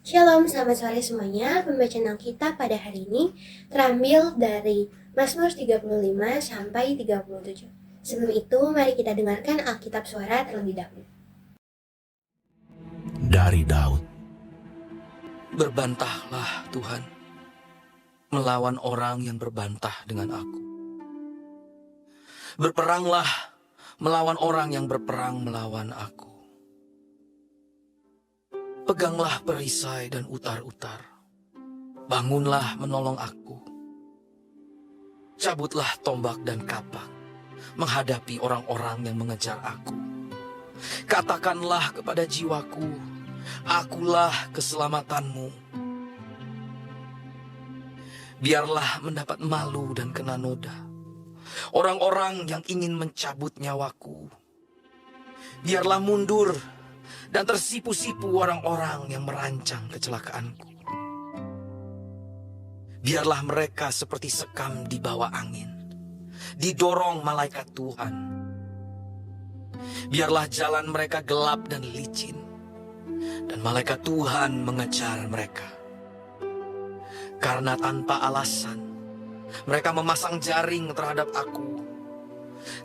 Shalom, selamat sore semuanya. Pembacaan Alkitab pada hari ini terambil dari Mazmur 35 sampai 37. Sebelum itu, mari kita dengarkan Alkitab suara terlebih dahulu. Dari Daud. Berbantahlah Tuhan, melawan orang yang berbantah dengan aku. Berperanglah melawan orang yang berperang melawan aku. Peganglah perisai dan utar-utar. Bangunlah menolong aku. Cabutlah tombak dan kapak menghadapi orang-orang yang mengejar aku. Katakanlah kepada jiwaku, akulah keselamatanmu. Biarlah mendapat malu dan kena noda orang-orang yang ingin mencabut nyawaku. Biarlah mundur dan tersipu-sipu orang-orang yang merancang kecelakaanku. Biarlah mereka seperti sekam di bawah angin, didorong malaikat Tuhan. Biarlah jalan mereka gelap dan licin, dan malaikat Tuhan mengejar mereka. Karena tanpa alasan, mereka memasang jaring terhadap aku.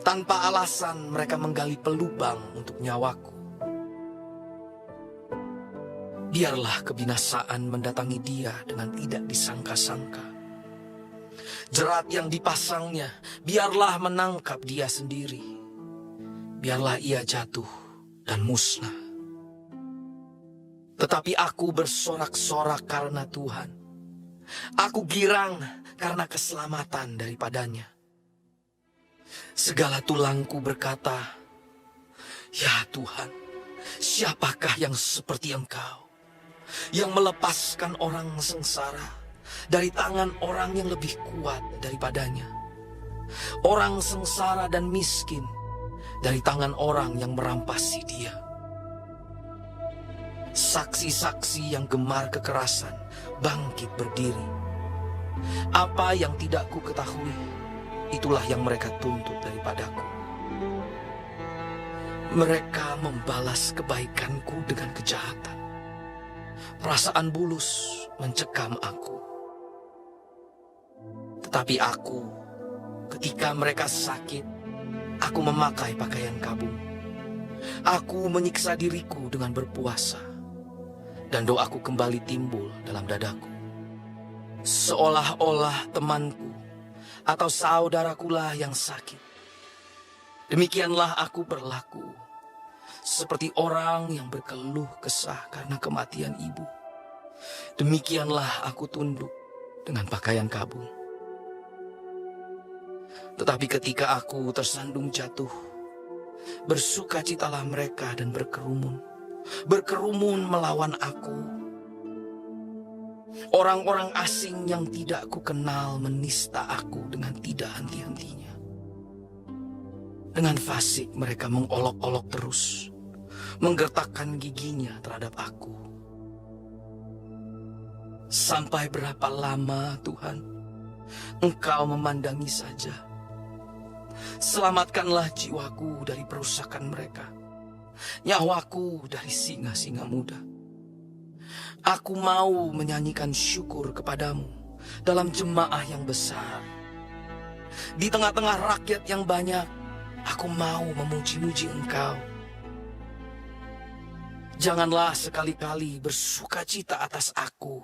Tanpa alasan mereka menggali pelubang untuk nyawaku. Biarlah kebinasaan mendatangi dia dengan tidak disangka-sangka. Jerat yang dipasangnya, biarlah menangkap dia sendiri. Biarlah ia jatuh dan musnah. Tetapi aku bersorak-sorak karena Tuhan. Aku girang karena keselamatan daripadanya. Segala tulangku berkata, "Ya Tuhan, siapakah yang seperti Engkau, yang melepaskan orang sengsara dari tangan orang yang lebih kuat daripadanya, orang sengsara dan miskin dari tangan orang yang merampasi dia." Saksi-saksi yang gemar kekerasan bangkit berdiri. Apa yang tidak ku ketahui, itulah yang mereka tuntut daripadaku. Mereka membalas kebaikanku dengan kejahatan. Perasaan bulus mencekam aku. Tetapi aku, ketika mereka sakit, aku memakai pakaian kabung. Aku menyiksa diriku dengan berpuasa, dan doaku kembali timbul dalam dadaku. Seolah-olah temanku atau saudarakulah yang sakit. Demikianlah aku berlaku, seperti orang yang berkeluh kesah karena kematian ibu. Demikianlah aku tunduk dengan pakaian kabung. Tetapi ketika aku tersandung jatuh, bersukacitalah mereka dan berkerumun melawan aku. Orang-orang asing yang tidak kukenal menista aku dengan tidak henti-hentinya. Dengan fasik mereka mengolok-olok terus, menggertakkan giginya terhadap aku. Sampai berapa lama, Tuhan, Engkau memandangi saja? Selamatkanlah jiwaku dari perusakan mereka, nyawaku dari singa-singa muda. Aku mau menyanyikan syukur kepadamu dalam jemaah yang besar. Di tengah-tengah rakyat yang banyak, aku mau memuji-muji Engkau. Janganlah sekali-kali bersukacita atas aku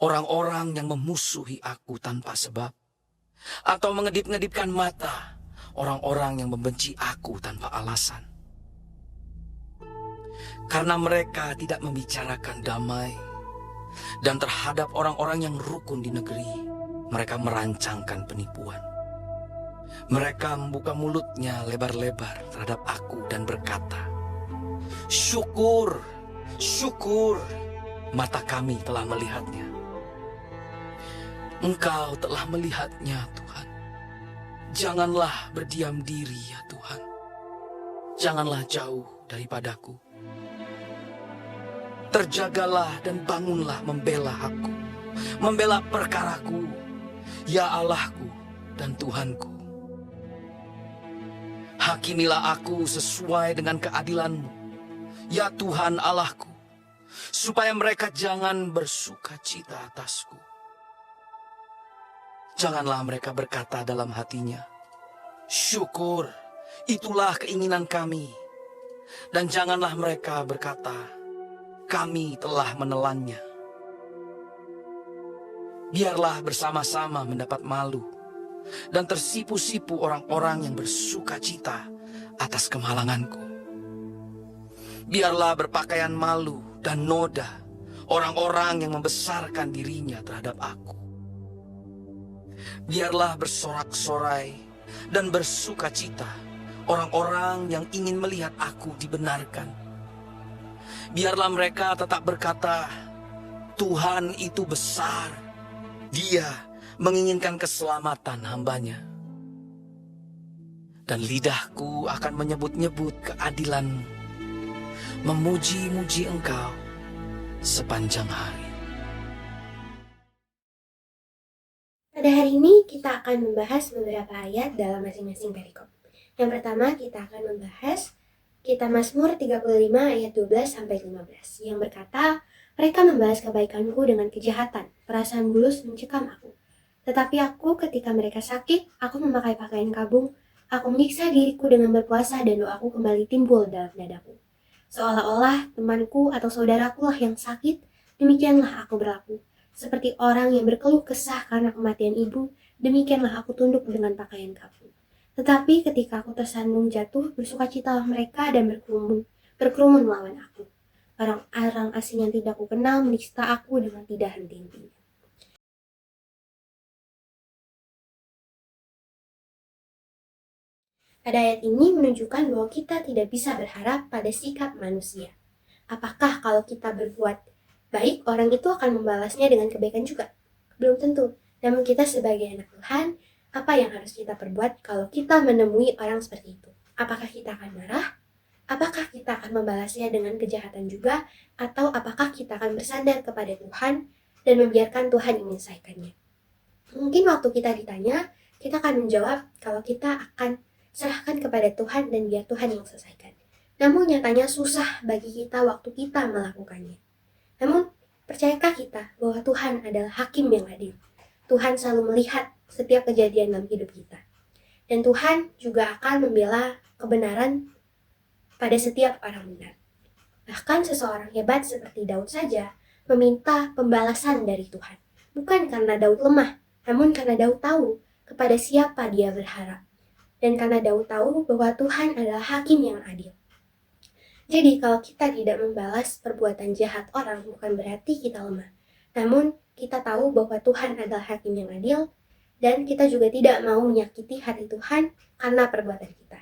orang-orang yang memusuhi aku tanpa sebab, atau mengedip-ngedipkan mata orang-orang yang membenci aku tanpa alasan. Karena mereka tidak membicarakan damai, dan terhadap orang-orang yang rukun di negeri, mereka merancangkan penipuan. Mereka membuka mulutnya lebar-lebar terhadap aku dan berkata, "Syukur, syukur, mata kami telah melihatnya." Engkau telah melihatnya, Tuhan. Janganlah berdiam diri, ya Tuhan. Janganlah jauh daripadaku. Terjagalah dan bangunlah membela aku, membela perkaraku, ya Allahku dan Tuhanku. Hakimilah aku sesuai dengan keadilan-Mu, ya Tuhan Allahku, supaya mereka jangan bersuka cita atasku. Janganlah mereka berkata dalam hatinya, syukur, itulah keinginan kami. Dan janganlah mereka berkata, kami telah menelannya. Biarlah bersama-sama mendapat malu dan tersipu-sipu orang-orang yang bersuka cita atas kemalanganku. Biarlah berpakaian malu dan noda orang-orang yang membesarkan dirinya terhadap aku. Biarlah bersorak-sorai dan bersuka cita orang-orang yang ingin melihat aku dibenarkan. Biarlah mereka tetap berkata, Tuhan itu besar. Dia menginginkan keselamatan hambanya. Dan lidahku akan menyebut-nyebut keadilan-Mu, memuji-muji Engkau sepanjang hari. Pada hari ini kita akan membahas beberapa ayat dalam masing-masing perikop. Yang pertama kita akan membahas Kitab Mazmur 35 ayat 12-15 yang berkata, mereka membalas kebaikanku dengan kejahatan, perasaan bulus mencekam aku. Tetapi aku ketika mereka sakit, aku memakai pakaian kabung, aku menyiksa diriku dengan berpuasa dan doaku kembali timbul dalam dadaku. Seolah-olah temanku atau saudaraku lah yang sakit, demikianlah aku berlaku. Seperti orang yang berkeluh kesah karena kematian ibu, demikianlah aku tunduk dengan pakaian kabung. Tetapi ketika aku tersandung jatuh, bersukacitalah mereka dan berkerumun melawan aku. Orang-orang asing yang tidak kukenal menista aku dengan tidak henti-hentinya. Pada ayat ini menunjukkan bahwa kita tidak bisa berharap pada sikap manusia. Apakah kalau kita berbuat baik, orang itu akan membalasnya dengan kebaikan juga? Belum tentu. Namun kita sebagai anak Tuhan, apa yang harus kita perbuat kalau kita menemui orang seperti itu? Apakah kita akan marah? Apakah kita akan membalasnya dengan kejahatan juga? Atau apakah kita akan bersandar kepada Tuhan dan membiarkan Tuhan menyelesaikannya? Mungkin waktu kita ditanya, kita akan menjawab kalau kita akan serahkan kepada Tuhan dan biar Tuhan yang selesaikan. Namun nyatanya susah bagi kita waktu kita melakukannya. Namun percayakah kita bahwa Tuhan adalah hakim yang adil? Tuhan selalu melihat setiap kejadian dalam hidup kita. Dan Tuhan juga akan membela kebenaran pada setiap orang benar. Bahkan seseorang hebat seperti Daud saja meminta pembalasan dari Tuhan. Bukan karena Daud lemah, namun karena Daud tahu kepada siapa dia berharap. Dan karena Daud tahu bahwa Tuhan adalah hakim yang adil. Jadi kalau kita tidak membalas perbuatan jahat orang bukan berarti kita lemah. Namun kita tahu bahwa Tuhan adalah hakim yang adil dan kita juga tidak mau menyakiti hati Tuhan karena perbuatan kita.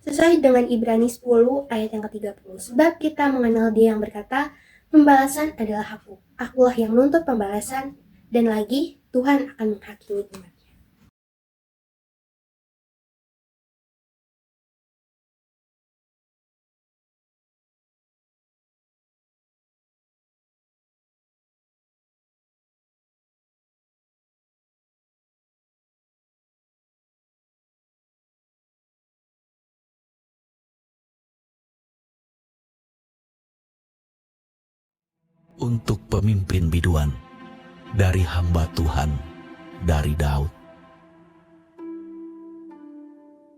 Sesuai dengan Ibrani 10 ayat yang ke-30. Sebab kita mengenal Dia yang berkata, pembalasan adalah aku. Akulah yang nuntut pembalasan dan lagi Tuhan akan menghakimi umatnya. Untuk pemimpin biduan dari hamba Tuhan, dari Daud.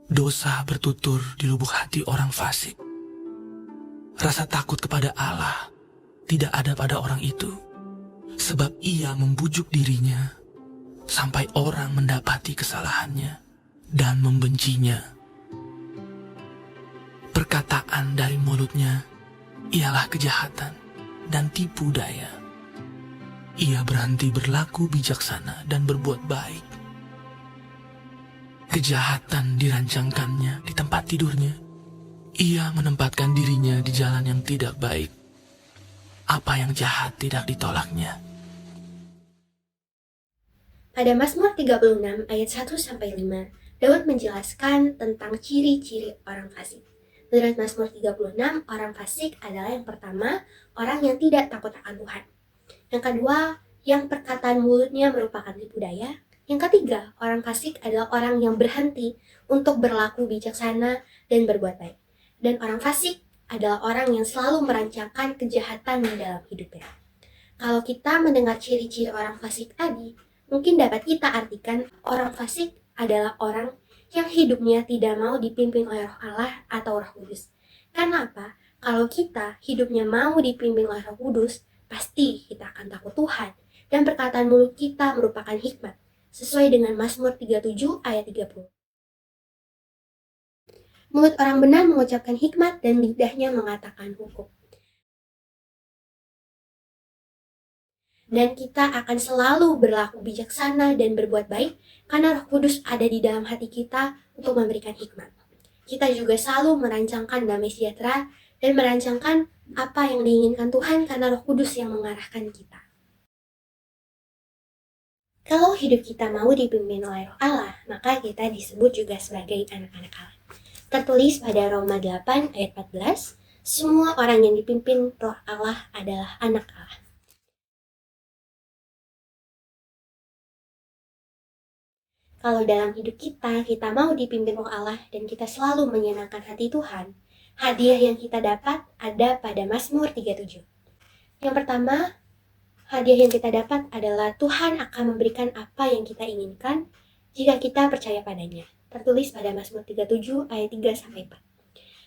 Dosa bertutur di lubuk hati orang fasik. Rasa takut kepada Allah tidak ada pada orang itu, sebab ia membujuk dirinya sampai orang mendapati kesalahannya dan membencinya. Perkataan dari mulutnya ialah kejahatan dan tipu daya. Ia berhenti berlaku bijaksana dan berbuat baik. Kejahatan dirancangkannya di tempat tidurnya. Ia menempatkan dirinya di jalan yang tidak baik. Apa yang jahat tidak ditolaknya. Pada Mazmur 36 ayat 1-5, Daud menjelaskan tentang ciri-ciri orang fasik. Menurut Mazmur 36, orang fasik adalah yang pertama, orang yang tidak takut akan Tuhan. Yang kedua, yang perkataan mulutnya merupakan tipu daya. Yang ketiga, orang fasik adalah orang yang berhenti untuk berlaku bijaksana dan berbuat baik. Dan orang fasik adalah orang yang selalu merancangkan kejahatan di dalam hidupnya. Kalau kita mendengar ciri-ciri orang fasik tadi, mungkin dapat kita artikan orang fasik adalah orang yang hidupnya tidak mau dipimpin oleh Roh Allah atau Roh Kudus. Karena apa? Kalau kita hidupnya mau dipimpin oleh Roh Kudus, pasti kita akan takut Tuhan. Dan perkataan mulut kita merupakan hikmat, sesuai dengan Mazmur 37 ayat 30. Mulut orang benar mengucapkan hikmat dan lidahnya mengatakan hukum. Dan kita akan selalu berlaku bijaksana dan berbuat baik karena Roh Kudus ada di dalam hati kita untuk memberikan hikmat. Kita juga selalu merancangkan damai sejahtera dan merancangkan apa yang diinginkan Tuhan karena Roh Kudus yang mengarahkan kita. Kalau hidup kita mau dipimpin oleh Roh Allah, maka kita disebut juga sebagai anak-anak Allah. Tertulis pada Roma 8 ayat 14, semua orang yang dipimpin Roh Allah adalah anak Allah. Kalau dalam hidup kita mau dipimpin Roh Allah dan kita selalu menyenangkan hati Tuhan, hadiah yang kita dapat ada pada Mazmur 37. Yang pertama, hadiah yang kita dapat adalah Tuhan akan memberikan apa yang kita inginkan jika kita percaya padanya. Tertulis pada Mazmur 37 ayat 3-4.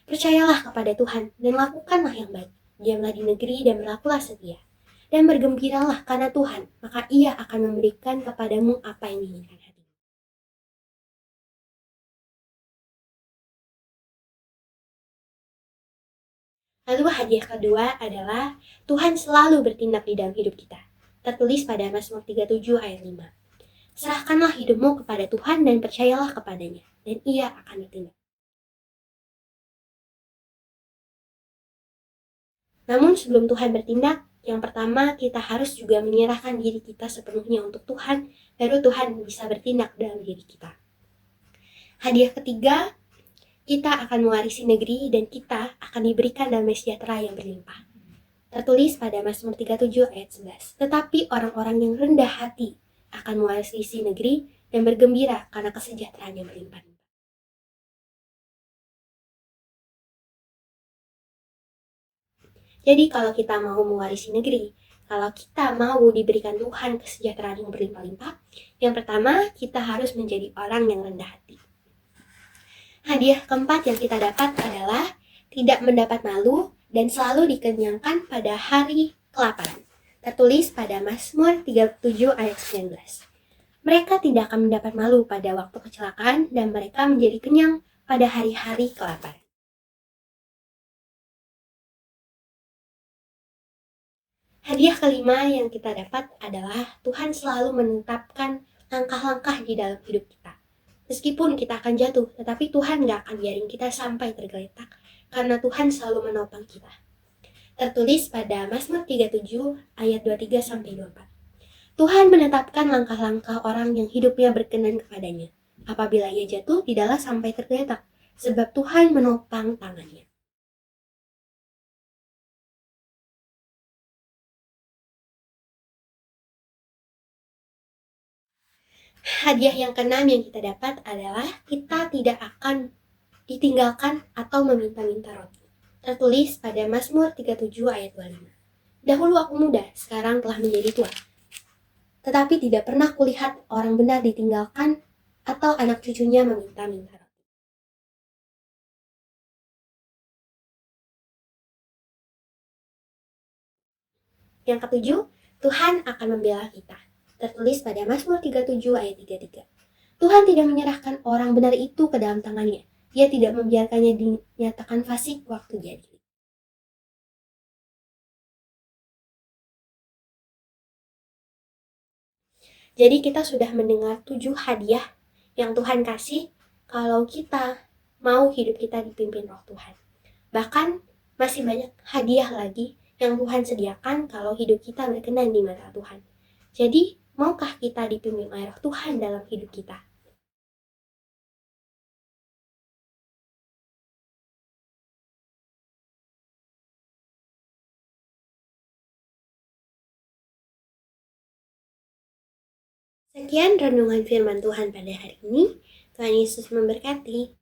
Percayalah kepada Tuhan dan lakukanlah yang baik. Diamlah di negeri dan berlakulah setia. Dan bergembiralah karena Tuhan, maka Ia akan memberikan kepadamu apa yang diinginkan hati. Lalu hadiah kedua adalah Tuhan selalu bertindak di dalam hidup kita. Tertulis pada Mazmur 37 ayat 5. Serahkanlah hidupmu kepada Tuhan dan percayalah kepadanya, dan Ia akan bertindak. Namun sebelum Tuhan bertindak, yang pertama kita harus juga menyerahkan diri kita sepenuhnya untuk Tuhan, baru Tuhan bisa bertindak dalam diri kita. Hadiah ketiga, kita akan mewarisi negeri dan kita akan diberikan damai sejahtera yang berlimpah. Tertulis pada Mazmur 37 ayat 11. Tetapi orang-orang yang rendah hati akan mewarisi negeri dan bergembira karena kesejahteraan yang berlimpah. Jadi kalau kita mau mewarisi negeri, kalau kita mau diberikan Tuhan kesejahteraan yang berlimpah-limpah, yang pertama kita harus menjadi orang yang rendah hati. Hadiah keempat yang kita dapat adalah tidak mendapat malu dan selalu dikenyangkan pada hari kelaparan. Tertulis pada Mazmur 37 ayat 19. Mereka tidak akan mendapat malu pada waktu kecelakaan dan mereka menjadi kenyang pada hari-hari kelaparan. Hadiah kelima yang kita dapat adalah Tuhan selalu menetapkan langkah-langkah di dalam hidup kita. Meskipun kita akan jatuh, tetapi Tuhan gak akan biarin kita sampai tergeletak, karena Tuhan selalu menopang kita. Tertulis pada Mazmur 37 ayat 23-24. Tuhan menetapkan langkah-langkah orang yang hidupnya berkenan kepadanya. Apabila ia jatuh, tidaklah sampai tergeletak, sebab Tuhan menopang tangannya. Hadiah yang keenam yang kita dapat adalah kita tidak akan ditinggalkan atau meminta-minta roti. Tertulis pada Mazmur 37 ayat 25. Dahulu aku muda, sekarang telah menjadi tua. Tetapi tidak pernah kulihat orang benar ditinggalkan atau anak cucunya meminta-minta roti. Yang ketujuh, Tuhan akan membela kita. Tertulis pada Mazmur 37 ayat 33. Tuhan tidak menyerahkan orang benar itu ke dalam tangannya. Ia tidak membiarkannya dinyatakan fasik waktu jadi. Jadi kita sudah mendengar 7 hadiah yang Tuhan kasih kalau kita mau hidup kita dipimpin Roh Tuhan. Bahkan masih banyak hadiah lagi yang Tuhan sediakan kalau hidup kita berkenan di mata Tuhan. Jadi, maukah kita dipimpin oleh Roh Tuhan dalam hidup kita? Sekian renungan firman Tuhan pada hari ini. Tuhan Yesus memberkati.